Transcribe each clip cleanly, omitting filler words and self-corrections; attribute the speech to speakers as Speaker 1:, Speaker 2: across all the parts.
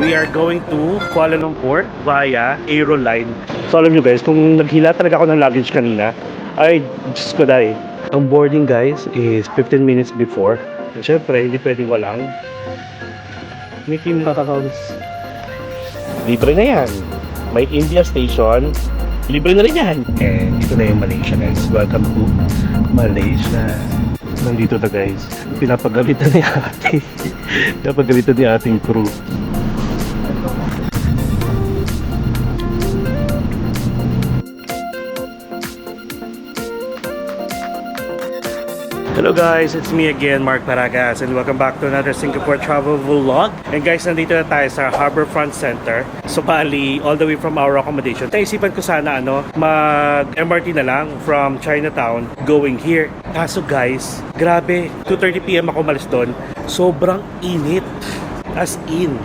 Speaker 1: We are going to Kuala Lumpur via Aeroline. So alam nyo guys, kung naghila talaga ako ng luggage kanina, ay Diyos ko dahil. Ang boarding guys is 15 minutes before. Siyempre, hindi pwedeng walang Mickey Mouse. Libre na yan. May India Station. Libre na rin yan. And ito na yung Malaysia guys. Welcome to Malaysia. Nandito na guys. Pinapagalitan ni ate. Pinapagalitan ni ating crew. Hello guys, it's me again, Mark Paragas, and welcome back to another Singapore travel vlog. And guys, nandito na tayo sa Harbourfront Center. So bali, all the way from our accommodation. Naisipan ko sana mag-MRT na lang from Chinatown going here. Kaso guys, grabe, 2:30 PM ako malis doon. Sobrang init. As in.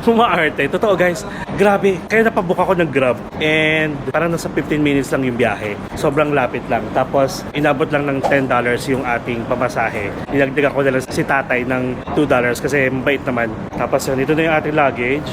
Speaker 1: Kumaarte. Totoo guys. Grabe. Kaya napabook ako ng Grab. And parang nasa 15 minutes lang yung biyahe. Sobrang lapit lang. Tapos inabot lang ng $10 yung ating pamasahe. Nilagdagan ko na lang si tatay ng $2 kasi mabait naman. Tapos dito na yung ating luggage.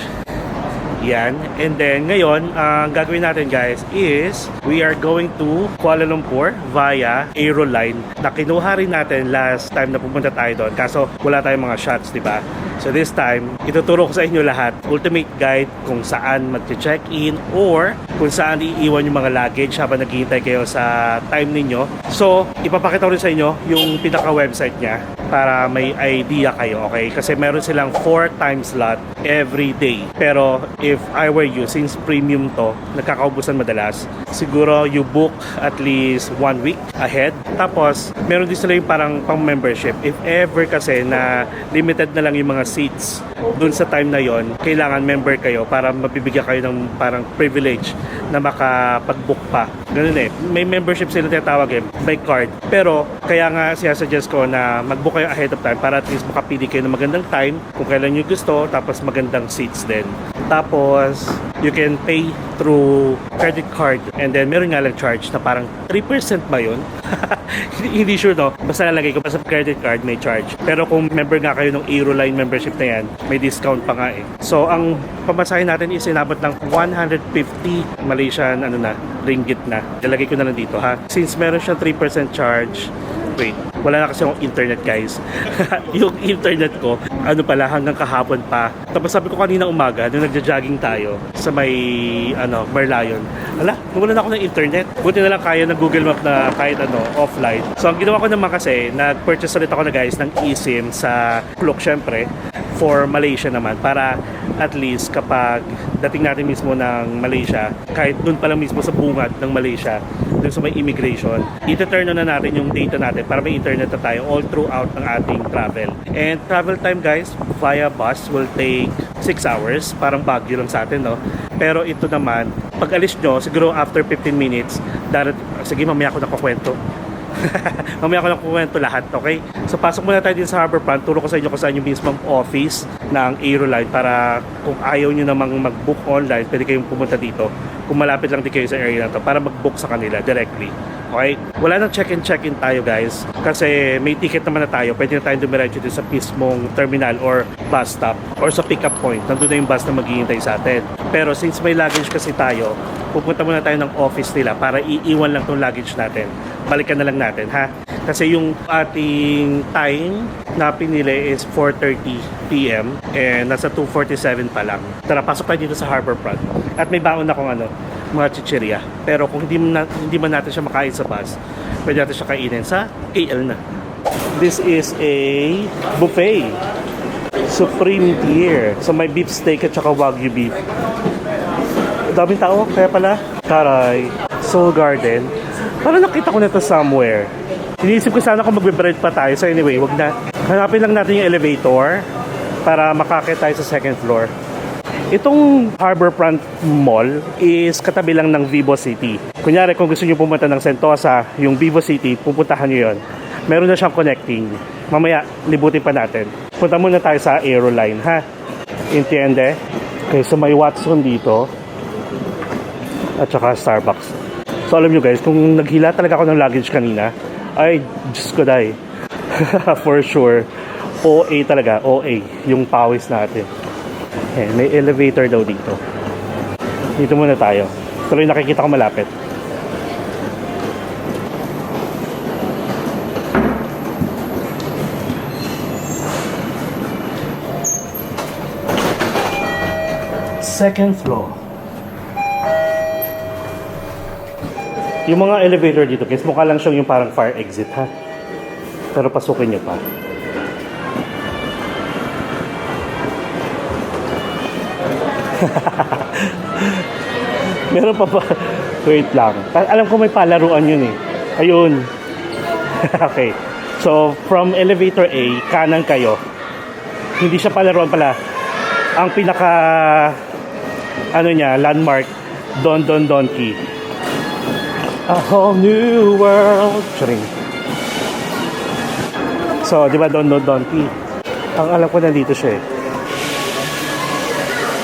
Speaker 1: Yan. And then ngayon, ang gagawin natin guys is we are going to Kuala Lumpur via Aeroline. Nakinuha rin natin last time na pumunta tayo doon. Kaso wala tayong mga shots, di ba? So this time, ituturo ko sa inyo lahat. Ultimate guide kung saan mag-check-in or kung saan iiwan yung mga luggage habang naghihintay kayo sa time ninyo. So, ipapakita ko rin sa inyo yung pinaka-website niya para may idea kayo, okay? Kasi meron silang 4 time slot every day. Pero if I were you, since premium to, nagkakaubusan madalas, siguro you book at least 1 week ahead. Tapos, meron din sila yung parang pang-membership. If ever kasi na limited na lang yung mga seats dun sa time na yon, kailangan member kayo para mabibigyan kayo ng parang privilege na makapag-book pa. Ganun eh. May membership sila tinatawag by card. Pero, kaya nga siya-suggest ko na mag-book kayo ahead of time para at least makapili kayo ng magandang time kung kailan nyo gusto, tapos magandang seats din. Tapos, you can pay through credit card and then meron nga lang charge na parang 3% ba yun? Hindi sure no? Basta nalagay ko pa sa credit card may charge. Pero kung member nga kayo ng Aeroline membership na yan, may discount pa nga eh. So, ang pamasahe natin is inabot ng 150 Malaysian ringgit na. Nilagay ko na lang dito ha. Since meron siyang 3% charge, wait, wala na kasi akong internet guys. Yung internet ko, hanggang kahapon pa. Tapos sabi ko kanina umaga, nung nagja-jogging tayo sa may, Merlion. Wala na ako ng internet. Buti na lang kaya ng Google Map na kahit offline. So ang ginawa ko naman kasi, nag-purchase ulit ako na guys ng eSIM sa Klook syempre, for Malaysia naman. Para at least kapag dating natin mismo ng Malaysia, kahit dun pa lang mismo sa bungad ng Malaysia, dun sa may immigration, ita-turn on na natin yung data natin para may internet na tayo all throughout ng ating travel. And travel time guys, via bus will take 6 hours. Parang Baguio lang sa atin, no? Pero ito naman, pag alis nyo, siguro after 15 minutes, sige mamaya ako nakukwento. Mamaya ko lang kukwento lahat, okay? So pasok muna tayo din sa Harbourfront. Turo ko sa inyo kung saan yung mismong office ng Aeroline para kung ayaw nyo namang mag-book online, pwede kayong pumunta dito. Kung malapit lang din kayo sa area na to para mag-book sa kanila directly. Okay? Wala nang check-in tayo guys kasi may ticket naman na tayo. Pwede na tayong dumiretso din sa mismong terminal or bus stop or sa pick-up point. Nandun na yung bus na maghihintay sa atin. Pero since may luggage kasi tayo, pupunta muna tayo ng office nila para iiwan lang tong luggage natin. Balikan na lang natin ha. Kasi yung ating time na pinili is 4:30 PM and nasa 2:47 pa lang. Tara, pasok tayo dito sa Harbourfront. At may baon akong mga chichirya. Pero kung hindi man natin siya makain sa bus, pwede natin siya kainin sa KL na. This is a buffet. Supreme tier. So may beef steak at saka Wagyu beef. Daming tao, kaya pala. Taray. Soul Garden. Parang nakita ko na to somewhere. Iniisip ko sana kung magbe-bread pa tayo. So anyway, wag na. Hanapin lang natin yung elevator para makakit tayo sa second floor. Itong Harbourfront Mall is katabi lang ng Vivo City. Kunyari, kung gusto nyo pumunta ng Sentosa, yung Vivo City, pupuntahan nyo yun. Meron na siyang connecting. Mamaya, libutin pa natin. Punta muna tayo sa Aeroline, ha? Entiende? Okay, so may Watson dito. At saka Starbucks. So alam nyo guys, kung naghila talaga ako ng luggage kanina, ay, Diyos ko dahil. For sure. OA talaga, OA, yung pawis natin. Eh, may elevator daw dito. Dito muna tayo. Tuloy nakikita ko malapit. Second floor. Yung mga elevator dito, guys, mukha lang siyang yung parang fire exit, ha? Pero pasukin nyo pa. Meron pa ba? Wait lang. Alam ko may palaruan yun eh. Ayun. Okay. So, from elevator A, kanan kayo. Hindi siya palaruan pala. Ang pinaka, ano niya, landmark, Don Don Donki. A whole new world. Charing. So, di ba Don Don Donki? Ang alam ko nandito siya eh.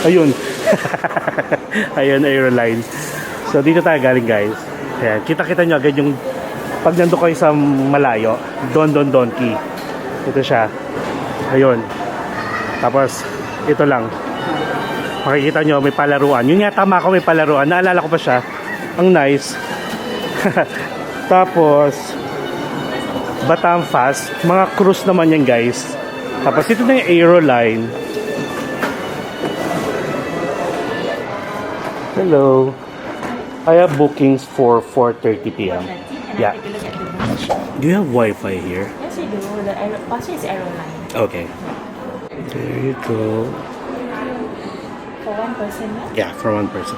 Speaker 1: Ayun. Ayun, Aeroline. So, dito tayo galing, guys. Ayan, kita-kita nyo agad yung pag nandun kayo sa malayo, Don Don Donki. Ito siya. Ayun. Tapos, ito lang. Makikita nyo, may palaruan. Yun nga, tama ako, may palaruan. Naalala ko pa siya. Ang nice. Tapos, Batam Fast. Mga cruise naman yan, guys. Tapos, ito na yung Aeroline. Hello. I have bookings for 4:30 p.m. Yeah. Do you have Wi-Fi here?
Speaker 2: Yes, we do. The password is Aeroline.
Speaker 1: Okay. There you go.
Speaker 2: For one person,
Speaker 1: Yeah,
Speaker 2: yeah?
Speaker 1: for one person.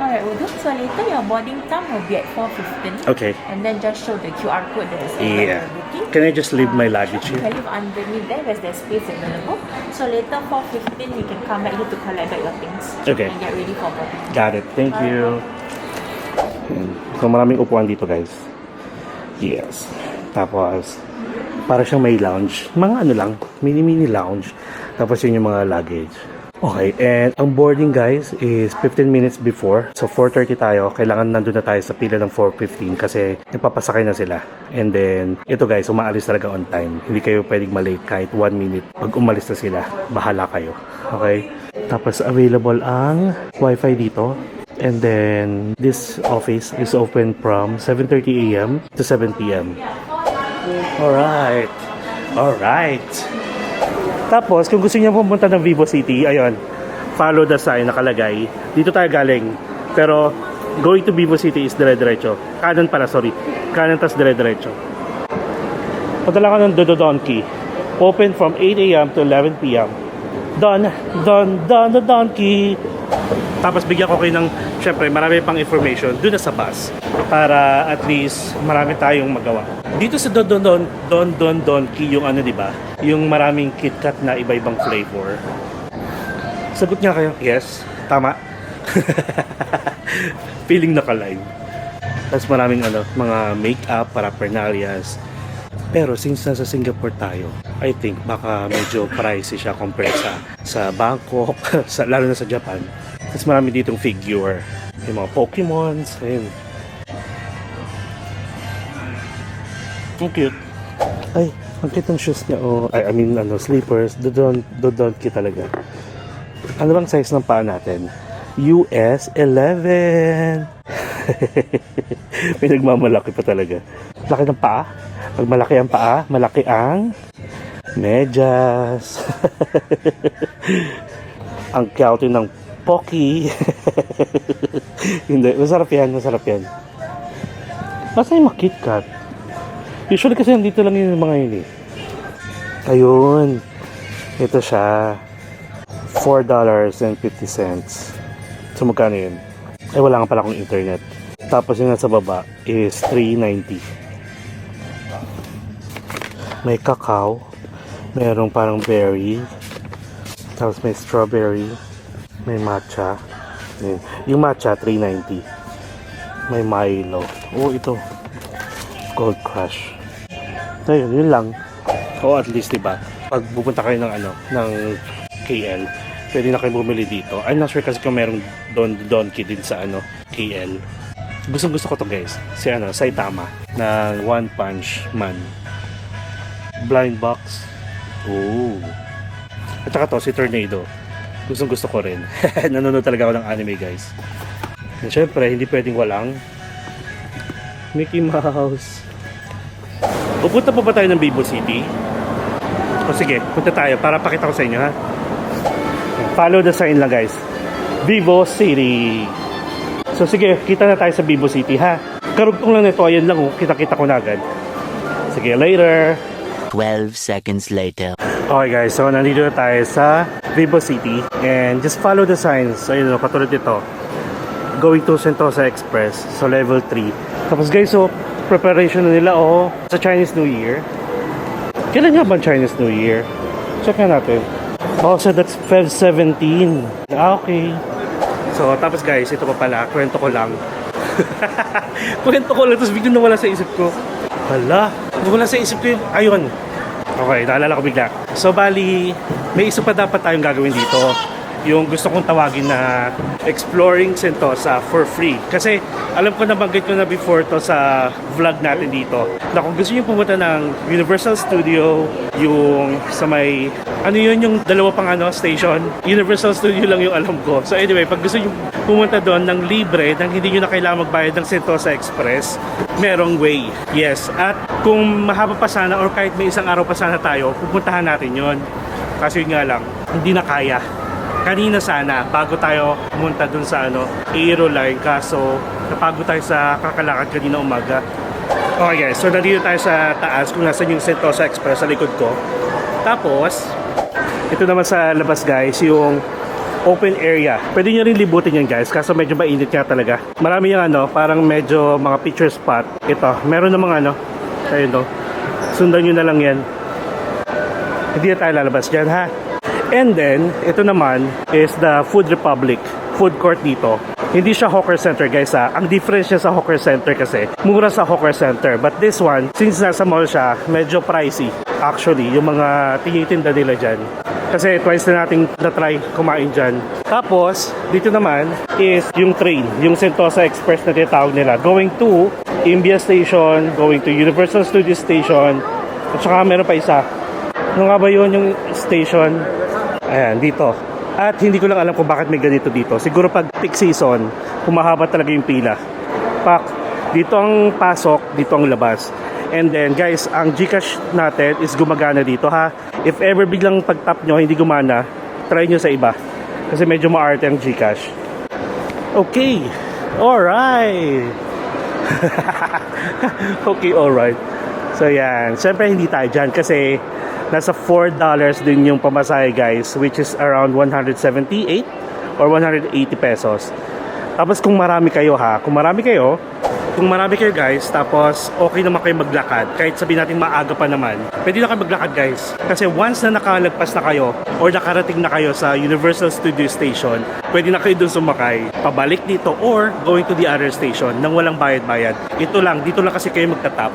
Speaker 2: Alright, we'll do. So later your boarding time will be at 4:15.
Speaker 1: Okay.
Speaker 2: And then just show the QR code that is
Speaker 1: Yeah.
Speaker 2: booking.
Speaker 1: Can I just leave my luggage
Speaker 2: You
Speaker 1: here?
Speaker 2: can leave underneath there where's there's space available. So later 4:15 you can come back here to collect back your things.
Speaker 1: Okay.
Speaker 2: And get ready for boarding.
Speaker 1: Got it. Thank you. So maraming upuan dito, guys. Yes. Tapos, para siyang may lounge. Mga ano lang, mini-mini lounge. Tapos yun yung mga luggage. Okay, and ang boarding, guys, is 15 minutes before. So 4:30 tayo. Kailangan nandun na tayo sa pila ng 4:15 kasi nagpapasakay na sila. And then, ito guys, umaalis talaga on time. Hindi kayo pwedeng malate kahit 1 minute. Pag umalis na sila, bahala kayo. Okay? Tapos available ang wifi dito. And then, this office is open from 7:30 a.m. to 7 p.m. Alright. Alright. Tapos, kung gusto niyo pumunta ng Vivo City, ayun, follow the sign nakalagay. Dito tayo galing. Pero, going to Vivo City is dire-diretso. Kanan pala, sorry. Kanan tas dire-diretso. Padala ka ng Dodo Donkey. Open from 8 a.m. to 11 p.m. Don Donkey. Tapos, bigyan ko kayo ng, syempre, marami pang information doon na sa bus. Para at least, marami tayong magawa. Dito sa Don Donkey, yung ano, di ba? Yung maraming KitKat na iba-ibang flavor. Sagot niya kayo? Yes. Tama. Feeling naka-live. Tapos maraming ano, mga make-up, paraphernalias. Pero since nasa Singapore tayo, I think baka medyo pricey siya compared sa Bangkok, lalo na sa Japan. Tapos marami ditong figure. Yung mga Pokemons. Ayun. Ang cute. Ay, ang cute ng shoes niya. Oh, I mean, slippers. Dodonki talaga. Ano bang size ng paa natin? US 11. May nagmamalaki pa talaga. Laki ng paa. Pag malaki ang paa, malaki ang medyas. Ang cute ng Pocky. Hindi, masarap yan, masarap yan. Masa yung mga KitKat? Usually kasi nandito lang yung mga yun eh. Ayun. Ito siya. $4.50. So magkano yun? Ay wala nga pala akong internet. Tapos yung nasa baba is $3.90. May cacao. Merong parang berry. Tapos may strawberry. May matcha. Ayun. Yung matcha $3.90. May Milo. Oh ito. Gold Crush. Ayun, yun lang. O at least, diba, pag pupunta kayo ng KL, pwede na kayo bumili dito. I'm not sure kasi kung merong Donkey din sa KL. Gusto ko to guys. Si Saitama ng One Punch Man. Blind box. Oh. At saka to, si Tornado. Gustong gusto ko rin. Nanonood talaga ako ng anime, guys. And syempre, hindi pwedeng walang Mickey Mouse. Pupunta pa ba tayo ng Vivo City? O sige, punta tayo para pakita ko sa inyo, ha? Follow the sign lang, guys. Vivo City. So sige, kita na tayo sa Vivo City, ha? Karugtong lang nito, ayan lang, oh. Kita-kita ko na agad. Sige, later.
Speaker 3: 12 seconds later.
Speaker 1: Okay guys, so nandito na tayo sa Vivo City and just follow the signs. So yun, katulad dito, going to Sentosa Express, so level 3. Tapos guys, so preparation na nila sa Chinese New Year. Kailan nga ba ang Chinese New Year? Check na natin. Oh, so that's Feb 17. Okay. So tapos guys, ito pa pala, kwento ko lang. Kwento ko lang, tapos biglang nawala sa isip ko. Hala, nawala sa isip ko yung, ayun. Okay, naalala ko bigla. So bali, may isa pa dapat tayong gagawin dito. Yung gusto kong tawagin na Exploring Sentosa for free. Kasi alam ko, nabanggit ko na before to sa vlog natin dito, na kung gusto nyo pumunta ng Universal Studio, yung sa may, ano yun, yung dalawa pang station, Universal Studio lang yung alam ko. So anyway, pag gusto nyo pumunta doon ng libre, nang hindi nyo na kailangan magbayad ng Sentosa Express, merong way. Yes, at kung mahaba pa sana or kahit may isang araw pa sana tayo, pupuntahan natin yon. Kasi yun nga lang, hindi na kaya. Kanina sana, bago tayo pumunta dun sa Aero Line, kaso napagod tayo sa kakalakad kanina umaga. Okay guys, so nandito tayo sa taas kung nasan yung Sentosa Express sa likod ko. Tapos, ito naman sa labas guys, yung open area. Pwede nyo rin libutin yan guys, kaso medyo mainit nga talaga. Marami yung parang medyo mga picture spot. Ito, meron namang ayun sundan nyo na lang yan. Hindi na tayo lalabas dyan, ha? And then, ito naman is the Food Republic food court dito. Hindi siya hawker center guys, ha. Ang difference niya sa hawker center kasi, mura sa hawker center. But this one, since nasa mall siya, medyo pricey. Actually, yung mga tinitinda nila dyan. Kasi twice na nating na-try kumain dyan. Tapos, dito naman is yung train, yung Sentosa Express na tinatawag nila. Going to Imbia Station, going to Universal Studios Station, at saka meron pa isa. Ano nga ba yun yung station? Ayan, dito. At hindi ko lang alam kung bakit may ganito dito. Siguro pag peak season, humahaba talaga yung pila. Pak, dito ang pasok, dito ang labas. And then guys, ang GCash natin is gumagana dito, ha. If ever biglang pag-tap nyo, hindi gumana, try nyo sa iba. Kasi medyo maarte ang GCash. Okay. Alright. Okay, alright. So yan. Siyempre hindi tayo dyan kasi nasa $4 din yung pamasahe guys, which is around 178 or 180 pesos. Tapos kung marami kayo guys, tapos okay naman kayo maglakad, kahit sabihin natin maaga pa naman, pwede na kayo maglakad guys. Kasi once na nakalagpas na kayo or nakarating na kayo sa Universal Studio Station, pwede na kayo dun sumakay, pabalik dito or going to the other station nang walang bayad-bayad. Dito lang kasi kayo magtatap.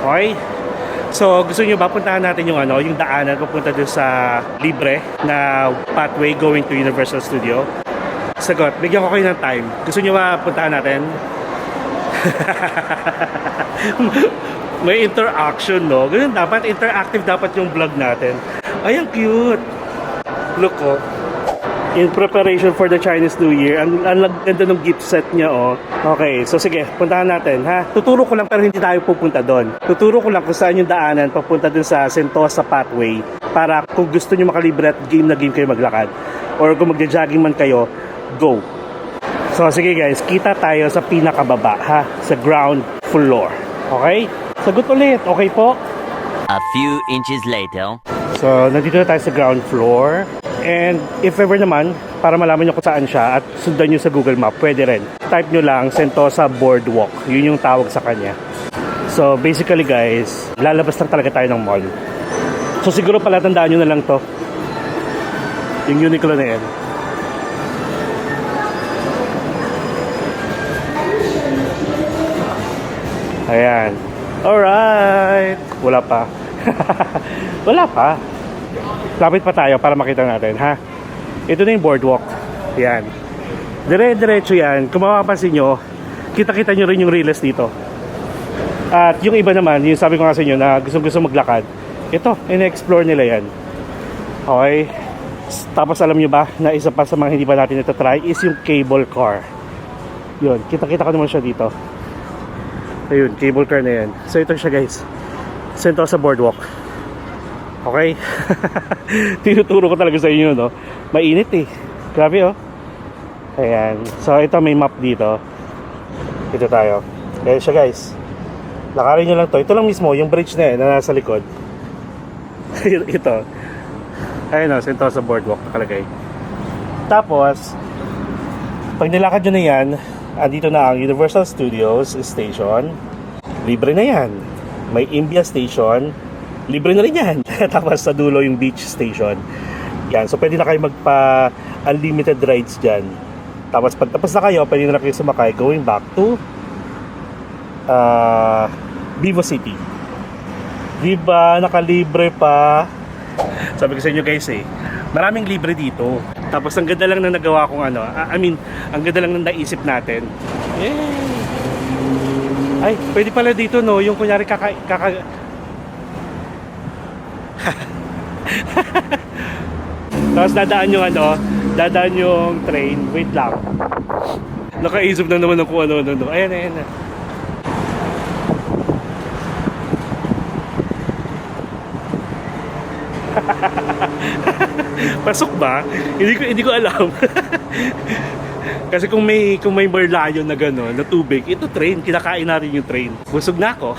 Speaker 1: Okay? So, gusto nyo ba puntahan natin yung yung daanan papunta doon sa libre na pathway going to Universal Studio? Sagot, bigyan ko kayo ng time. Gusto nyo ba puntahan natin? May interaction, no? Ganun dapat, interactive dapat yung vlog natin. Ay, ang cute! Look, in preparation for the Chinese New Year, ang ganda ng gift set niya, Okay, so sige, puntahan natin, ha? Tuturo ko lang pero hindi tayo pupunta doon. Tuturo ko lang kung saan yung daanan papunta dun sa Sentosa Pathway para kung gusto nyo makalibre at game na game kayo maglakad. Or kung magja-jogging man kayo, go! So sige guys, kita tayo sa pinakababa, ha? Sa ground floor. Okay? Sagot ulit, okay po?
Speaker 3: A few inches later.
Speaker 1: So, nandito na tayo sa ground floor. And if ever naman, para malaman nyo kung saan siya at sundan nyo sa Google Map, pwede rin. Type nyo lang Sentosa Boardwalk. Yun yung tawag sa kanya. So, basically guys, lalabas lang talaga tayo ng mall. So, siguro pala tandaan nyo na lang to. Yung Uniqlo na yan. Ayan. Alright. Wala pa. Wala pa. Lapit pa tayo para makita natin, ha? Ito na yung boardwalk. Yan. Dire-diretso yan. Kung mapapansin nyo, kita-kita nyo rin yung relays dito. At yung iba naman, yung sabi ko nga sa inyo na gusto maglakad, Ito, in-explore nila yan. Okay. Tapos alam nyo ba, na isa pa sa mga hindi pa natin ito try is yung cable car. Yun, kita-kita ko naman siya dito. Ayun, cable car na yan. So ito siya guys. So ito sa boardwalk. Okay. Tinuturo ko talaga sa inyo, no? Mainit eh. Grabe oh. Ayan. So ito may map dito. Ito tayo. Ayan siya guys. Lakarin nyo lang to. Ito lang mismo, yung bridge na yan na nasa likod. Ito. Ayun o, Sentosa Boardwalk nakalagay. Tapos, pag nilakad nyo na yan, andito na ang Universal Studios Station. Libre na yan. May Imbia Station. Libre na rin yan. Tapos sa dulo yung Beach Station. Yan. So, pwede na kayo magpa-unlimited rides dyan. Tapos, pag tapos na kayo, pwede na kayo sumakay going back to Vivo City. Diba? Nakalibre pa. Sabi ko sa inyo guys eh, maraming libre dito. Tapos ang ganda lang na nagawa kong ano, ang ganda lang na naisip natin. Ay, pwede pala dito no, yung kunyari Tapos dadaan yung train. Wait lang. Nakaisip na naman ng kung ano. Ayan. Pasok ba? Hindi ko alam. Kasi kung may merlion na gano'n, na tubig, ito train, kinakain na rin yung train. Busog na ako.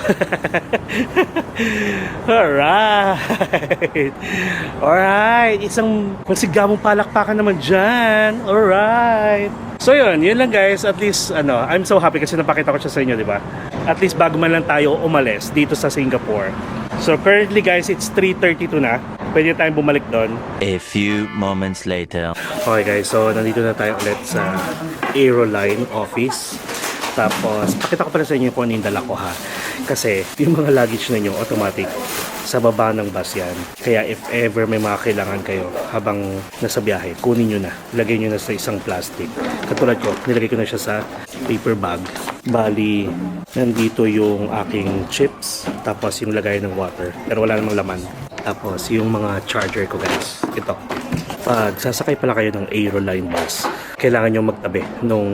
Speaker 1: Alright. Isang masigamong palakpakan naman dyan. Alright. So yun lang guys. At least, I'm so happy kasi napakita ko siya sa inyo, di ba? At least bago man lang tayo umalis dito sa Singapore. So currently guys, it's 3:32 na. Pwede tayong bumalik doon.
Speaker 3: A few moments later.
Speaker 1: Okay guys, so nandito na tayo ulit sa Aeroline office. Tapos, pakita ko pala sa inyo kung ano yung dala ko ha. Kasi, yung mga luggage na nyo, automatic, sa baba ng bus yan. Kaya if ever may mga kailangan kayo habang nasa biyahe, kunin nyo na. Lagay nyo na sa isang plastic. Katulad ko, nilagay ko na siya sa paper bag. Bali, nandito yung aking chips, tapos yung lagay ng water. Pero wala namang laman. Tapos, yung mga charger ko guys. Ito. Pag sasakay pala kayo ng Aeroline bus, kailangan nyo magtabi nung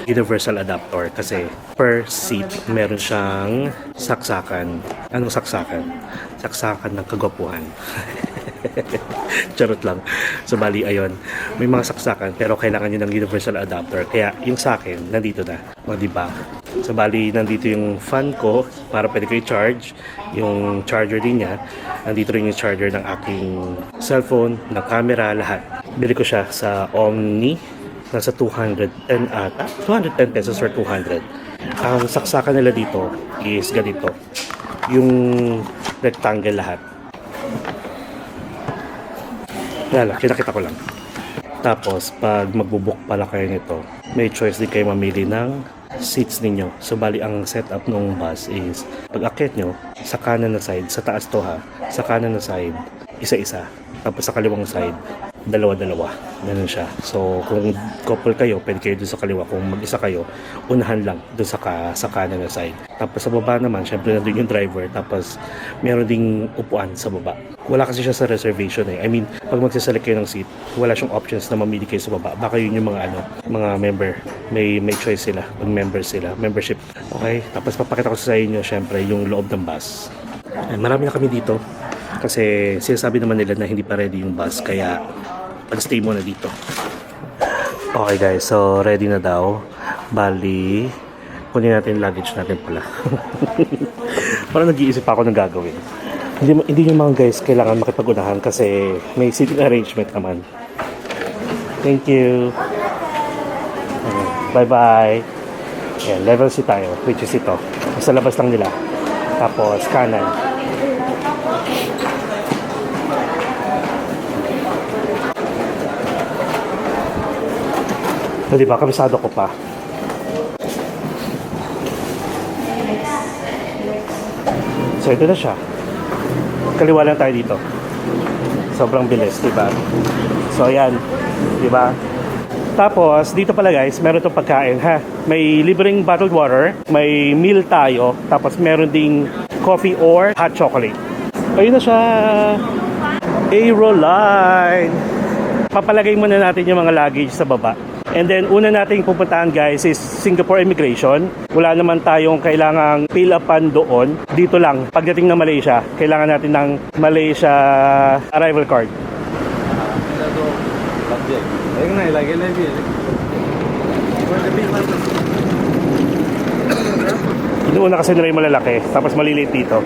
Speaker 1: universal adapter kasi per seat meron siyang saksakan. Anong saksakan? Saksakan ng kagwapuhan. Charot lang. So bali ayun, may mga saksakan pero kailangan nyo ng universal adapter. Kaya yung sa akin, nandito na. O diba? So bali nandito yung fan ko para pwede ko i-charge. Yung charger din niya. Nandito rin yung charger ng aking cellphone, ng camera, lahat. Bili ko siya sa Omni. Nasa 210 ata. 210 pesos or 200. Ang saksakan nila dito is ganito. Yung rectangle lahat. Wala, kinakita ko lang. Tapos, pag magbubook pala kayo nito, may choice din kayo mamili ng seats ninyo. So, bali, ang setup ng bus is, pag akit nyo, sa kanan na side, sa taas to ha, sa kanan na side, isa-isa. Tapos sa kaliwang side, dalawa-dalawa. Ganun siya. So, kung couple kayo, pwede kayo dun sa kaliwa. Kung mag-isa kayo, unahan lang dun sa kanan na side. Tapos sa baba naman, syempre nandun yung driver. Tapos, meron ding upuan sa baba. Wala kasi siya sa reservation eh. I mean, pag magsaselect kayo ng seat, wala siyang options na mamili kayo sa baba. Baka yun yung mga member. May choice sila. Pag member sila. Membership. Okay? Tapos papakita ko sa inyo, syempre, yung loob ng bus. Marami na kami dito. Kasi sinasabi naman nila na hindi pa ready yung bus. Kaya, pag-stay muna dito. Okay guys, so ready na daw. Bali, kunin natin yung luggage natin pala. Parang nag-iisip ako ng gagawin. Hindi yung mga guys kailangan makipag-unahan kasi may seating arrangement naman. Thank you. Bye-bye. Ayan, level C tayo, which is ito. Sa labas lang nila. Tapos, kanan. So, diba, kabisado ko pa. So, ito na siya. Kaliwa lang tayo dito. Sobrang bilis, diba? So, ayan. Diba? Tapos, dito pala guys, meron itong pagkain, ha? May libreng bottled water, may meal tayo, tapos meron ding coffee or hot chocolate. Ayun na siya. Aeroline. Papalagay muna natin yung mga luggage sa baba. And then, una nating pupuntahan guys is Singapore Immigration. Wala naman tayong kailangang fill upan doon. Dito lang, pagdating ng Malaysia, kailangan natin ng Malaysia arrival card. Inuuna kasi nila yung malalaki, tapos maliliit dito.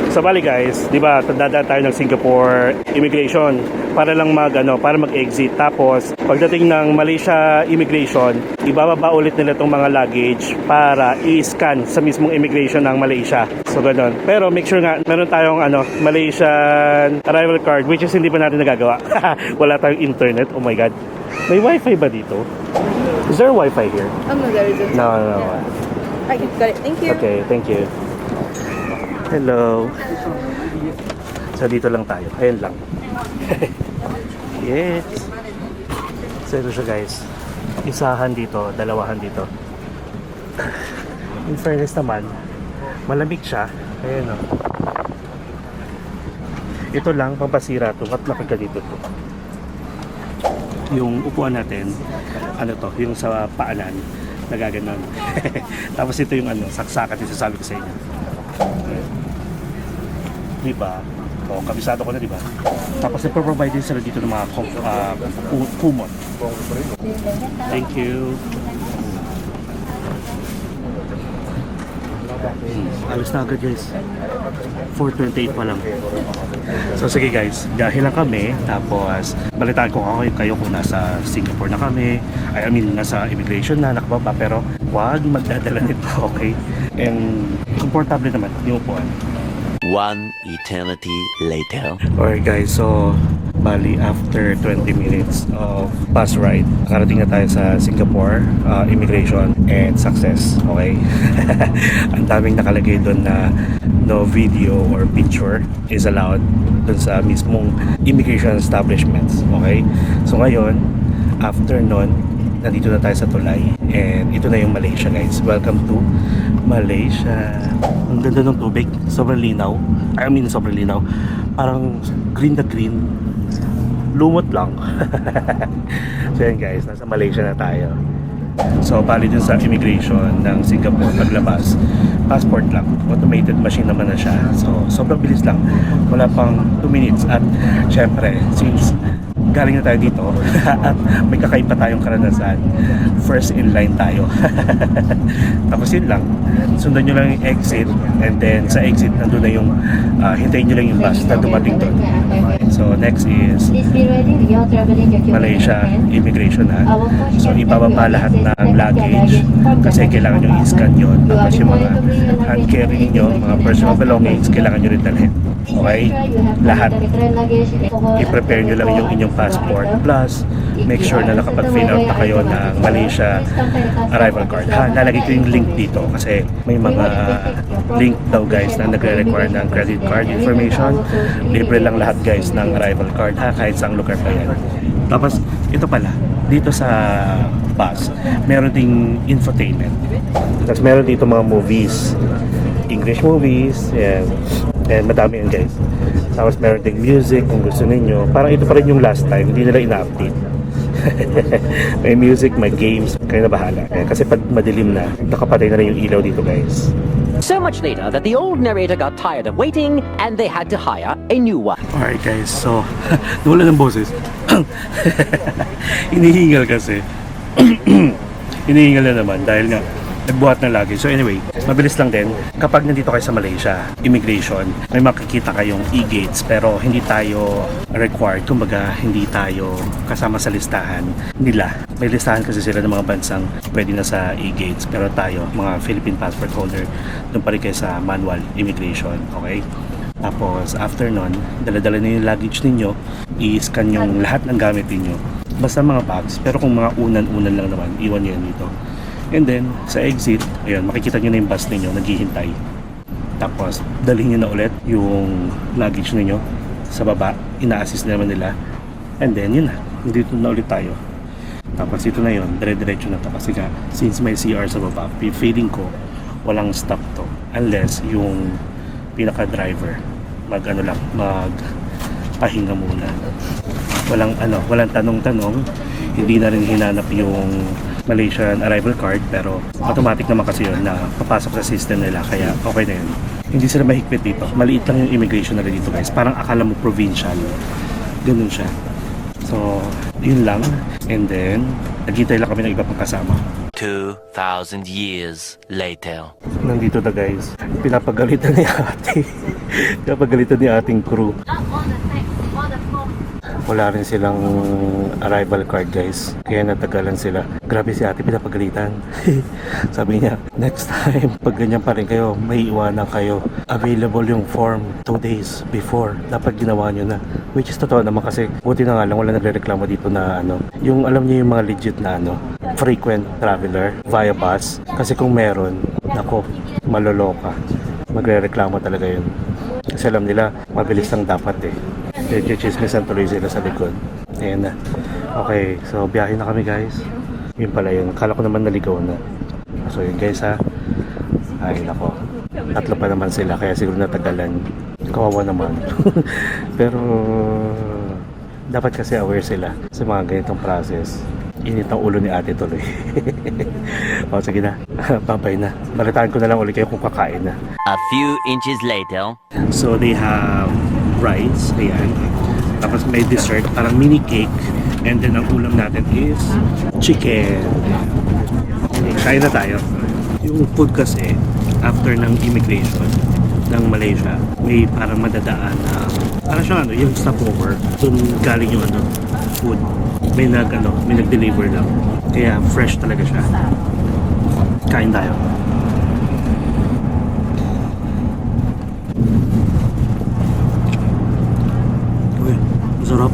Speaker 1: So bali guys, di ba, dadaan tayo ng Singapore Immigration para lang para mag-exit. Tapos pagdating ng Malaysia Immigration, ibababa ulit nila itong mga luggage para i-scan sa mismong immigration ng Malaysia. So ganun. Pero make sure nga meron tayong Malaysian arrival card, which is hindi pa natin nagagawa. Wala tayong internet. Oh my god. May wifi ba dito? Is there wifi here?
Speaker 4: Oh no, there isn't.
Speaker 1: No.
Speaker 4: Alright, got it. Thank you.
Speaker 1: Okay, thank you. Hello. So dito lang tayo. Ayan lang. Yes. So ito siya guys. Isahan dito, dalawahan dito. In fairness naman, malamig siya. Ayan o. Ito lang, pampasira to. At nakagka dito to. Yung upuan natin, yung sa paanan, nagaganon. Tapos ito yung saksakan, yung sasabi ko sa inyo. Diba? O, kabisado ko na, diba? Tapos ipro-provide din sila dito ng mga kumot. Thank you. Alas na agad guys. 4:28 pa lang. So sige guys, dahil lang kami. Tapos balitaan ko kayo kung nasa Singapore na kami. I mean nasa immigration na, nakababa. Pero wag magdadala nito, okay? And komportable naman yung upuan.
Speaker 3: One eternity later.
Speaker 1: Alright guys, so bali after 20 minutes of bus ride, nakarating na tayo sa Singapore immigration and success, okay? Ang daming nakalagay doon na no video or picture is allowed doon sa mismong immigration establishments, okay? So ngayon, after nun, nandito na tayo sa tulay and ito na yung Malaysia guys. Welcome to Malaysia. Ang ganda ng tubig, sobrang linaw. Sobrang linaw. Parang green na green. Lumot lang. So yan guys, nasa Malaysia na tayo. So bali dun sa immigration ng Singapore, paglabas, passport lang. Automated machine naman na siya. So sobrang bilis lang. Wala pang 2 minutes. At syempre, since galing na tayo dito at may kakaiba tayong karanasan, first in line tayo. Tapos yun lang, sundan nyo lang yung exit, and then sa exit nandun na yung hintayin nyo lang yung bus na dumating doon. So next is Malaysia Immigration na. So ibababa lahat ng luggage kasi kailangan nyo i-scan yun. Tapos yung mga hand carry nyo, mga personal belongings, kailangan nyo rin dalhin. Okay? Lahat. I-prepare nyo lang yung inyong passport. Plus, make sure na nakapag-fill out na kayo ng Malaysia arrival card. Nalagay ko yung link dito kasi may mga link daw guys na nagre-require ng credit card information. Libre lang lahat guys ng arrival card kahit saang lugar pa yan. Tapos, ito pala, dito sa bus, meron ding infotainment. Tapos meron dito mga movies. English movies, and madami yan guys. Tapos meron ding music kung gusto ninyo. Parang ito pa rin yung last time, hindi nila ina-update. May music, may games, kayo na bahala. Kasi pag madilim na, nakapatay na rin yung ilaw dito guys.
Speaker 5: So much later that the old narrator got tired of waiting and they had to hire a new one.
Speaker 1: Alright guys, so nawala ng boses. Hinihingal kasi. Hinihingal na naman dahil nga nagbuhat na lagi. So anyway, mabilis lang din. Kapag nandito kayo sa Malaysia, immigration, may makikita kayong e-gates pero hindi tayo required. Kumbaga, hindi tayo kasama sa listahan nila. May listahan kasi sila ng mga bansang pwede na sa e-gates. Pero tayo, mga Philippine passport holder, doon pa rin kayo sa manual immigration. Okay? Tapos, after nun, dala-dala na yung luggage ninyo, i-scan yung lahat ng gamit ninyo. Basta mga bags. Pero kung mga unan-unan lang naman, iwan nyo yan dito. And then, sa exit, ayun, makikita nyo na yung bus ninyo, naghihintay. Tapos, dalhin nyo na ulit yung luggage ninyo sa baba. Ina-assist naman nila. And then, yun na. Dito na ulit tayo. Tapos, ito na yun. Dire-diretso na to. Kasi nga, since may CR sa baba, feeling ko, walang stop to. Unless, yung pinaka-driver pahinga muna. Walang tanong-tanong. Hindi na rin hinanap yung Malaysian arrival card, pero automatic naman kasi yun na papasok sa system nila, kaya okay na yun. Hindi sila mahigpit dito. Maliit lang yung immigration nila dito, guys. Parang akala mo provincial. Ganun siya. So, yun lang. And then, naghintay lang kami ng iba pang kasama.
Speaker 3: 2,000 years later.
Speaker 1: Nandito na, guys. Pinapagalitan ni ate. Pinapagalitan ni ating crew. Wala rin silang arrival card, guys. Kaya natagalan sila. Grabe si ate, pinapagalitan. Sabi niya, next time, pag ganyan pa rin kayo, may iwanan kayo. Available yung form 2 days before. Dapat ginawa nyo na. Which is totoo naman kasi buti na nga lang wala nagre-reklamo dito na yung alam niyo yung mga legit na frequent traveler via bus. Kasi kung meron, nako, maloloka. Magre-reklamo talaga yun. Kasi alam nila, mabilis lang dapat eh. Chismisan tuloy sila sa likod. Ayan na. Okay, so biyahe na kami, guys. Yun pala yun. Akala ko naman naligaw na. So yun, guys, ha. Ay, nako. 3 pa naman sila, kaya siguro natagalan. Kawawa naman. Pero dapat kasi aware sila sa mga ganitong process. Init ang ulo ni ate tuloy. O, sige na. Babay na. Balitaan ko na lang ulit kayo kung kakain na.
Speaker 3: A few inches later.
Speaker 1: So they have rice, ayan. Tapos may dessert, parang mini cake. And then ang ulam natin is chicken. Okay, kain na tayo. Yung food kasi, after ng immigration ng Malaysia, may parang madadaan na parang siyang yung stopover. Doon galing yung food. May nag-deliver lang. Kaya fresh talaga siya. Kain tayo. Uy, masarap.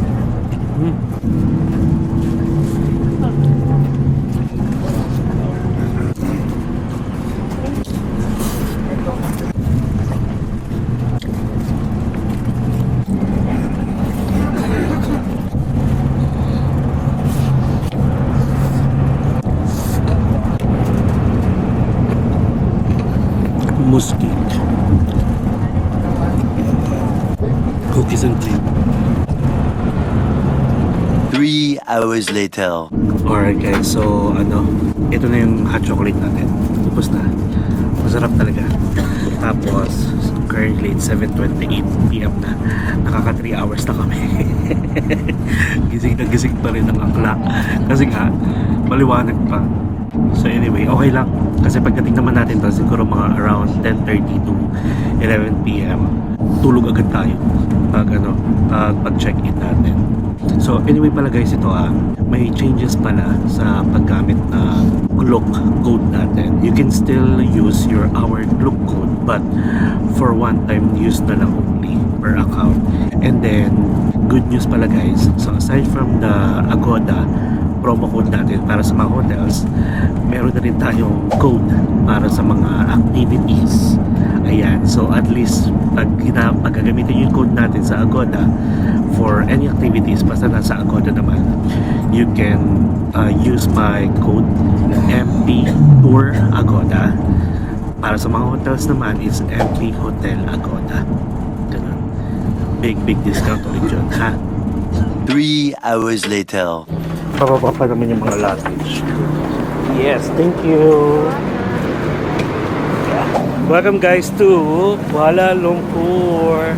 Speaker 1: Mousse cake. Cookies and cream.
Speaker 3: 3 hours later.
Speaker 1: Alright, guys, so ito na yung hot chocolate natin. Tapos na. Masarap talaga. Tapos currently it's 7:28 PM na. Nakaka 3 hours na kami. gising pa rin ng clock. Kasi nga maliwanag pa. So anyway, okay lang. Kasi pagdating naman natin to, siguro mga around 10:30 to 11 PM, tulog agad tayo pag check-in natin. So anyway pala, guys, ito may changes pala sa paggamit ng Klook code natin. You can still use our Klook code, but for one-time use na lang only per account. And then good news pala, guys, so aside from the Agoda promo code natin para sa mga hotels, meron na rin tayong code para sa mga activities. Ayan, so at least pag gagamitin yung code natin sa Agoda for any activities, basta nasa Agoda naman, you can use my code MP Tour Agoda. Para sa mga hotels naman is MP Hotel Agoda. Ganun. Big discount ulit yun, ha?
Speaker 3: 3 hours later.
Speaker 1: Pababa pa naman yung mga luggage. Yes, thank you. Welcome, guys, to Kuala Lumpur.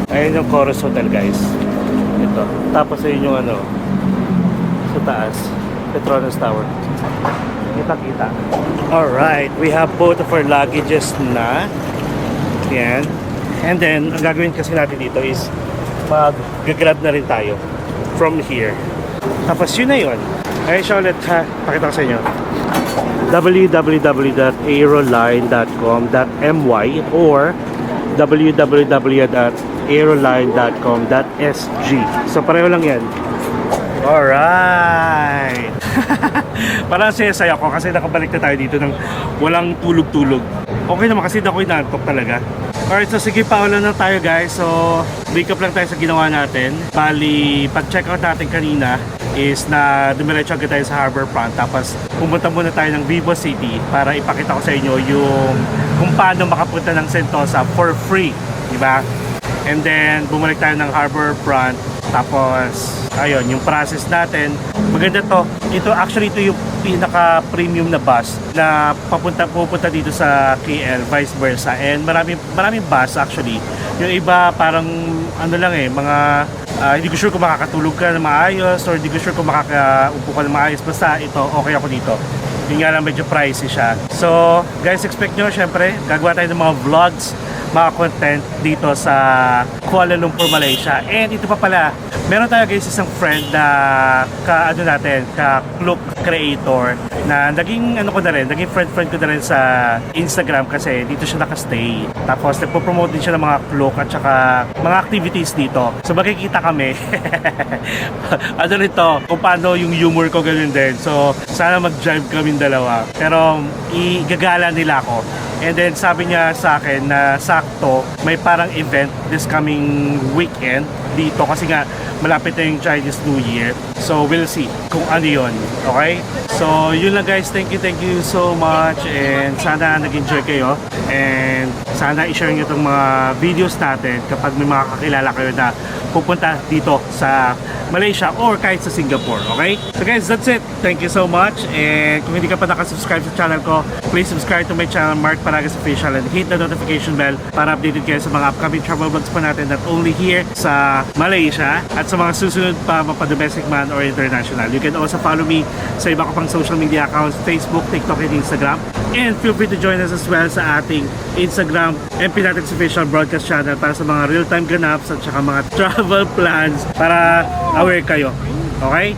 Speaker 1: Ayan yung Chorus Hotel, guys. Ito. Tapos ayun yung sa taas, Petronas Tower. Kita. Alright, we have both of our luggages na. Yan. And then, ang gagawin kasi natin dito is mag-grab na rin tayo from here. Tapos yun na yun. Ay siya ulit, ha. Pakita ko sa inyo. www.aeroline.com.my or www.aeroline.com.sg. So pareho lang yan. Alright. Parang saya ko kasi nakabalik na tayo dito ng walang tulog-tulog. Okay naman kasi ako'y nantok talaga. Alright, so sige, paulan na tayo, guys. So recap lang tayo sa ginawa natin. Bali, pag-check out natin kanina is na dumiretso agad tayo sa Harbor Front. Tapos pumunta muna tayo ng Vivo City para ipakita ko sa inyo yung kung paano makapunta ng Sentosa for free, di ba? And then, bumalik tayo ng harbor front. Tapos, ayun, yung process natin. Maganda to. Ito yung pinaka-premium na bus na pupunta dito sa KL, vice versa. And maraming bus actually. Yung iba parang ano lang mga hindi ko sure kung makakatulog ka na maayos or hindi ko sure kung makakaupo ka na maayos. Basta ito, okay ako dito. Yun nga lang, medyo pricey siya. So, guys, expect nyo, syempre, gagawa tayo ng mga vlogs, mga content dito sa Kuala Lumpur, Malaysia. And ito pa pala, meron tayo guys isang friend na ka-Klook creator na naging naging friend ko na rin sa Instagram kasi dito siya nakastay. Tapos nagpo-promote din siya ng mga Klook at saka mga activities dito. So makikita kami kung paano yung humor ko ganun din. So sana mag-drive kami dalawa. Pero igagala nila ako. And then sabi niya sa akin na sakto may parang event this coming weekend dito kasi nga malapit na yung Chinese New Year. So we'll see kung ano yun. Okay? So yun lang guys. Thank you so much. And sana nag-enjoy kayo. And sana i-share nyo itong mga videos natin kapag may mga kakilala kayo na pupunta dito sa Malaysia or kahit sa Singapore. Okay? So guys, that's it. Thank you so much. And kung hindi ka pa nakasubscribe sa channel ko, please subscribe to my channel, Mark Paragas Official, and hit the notification bell para updated kayo sa mga upcoming travel vlogs pa natin not only here sa Malaysia at sa mga susunod pa mapa-domestic man or international. You can also follow me sa iba ko pang social media accounts, Facebook, TikTok, and Instagram. And feel free to join us as well sa ating Instagram and Pinatex Official Broadcast Channel para sa mga real-time ganaps at saka mga travel plans para aware kayo. Okay?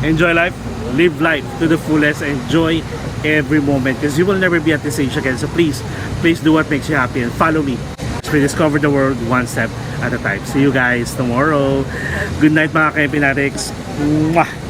Speaker 1: Enjoy life, live life to the fullest, enjoy every moment because you will never be at this age again. So please do what makes you happy and follow me as we discover the world one step at a time. See you guys tomorrow. Good night mga ka-Pinatex. Mwah!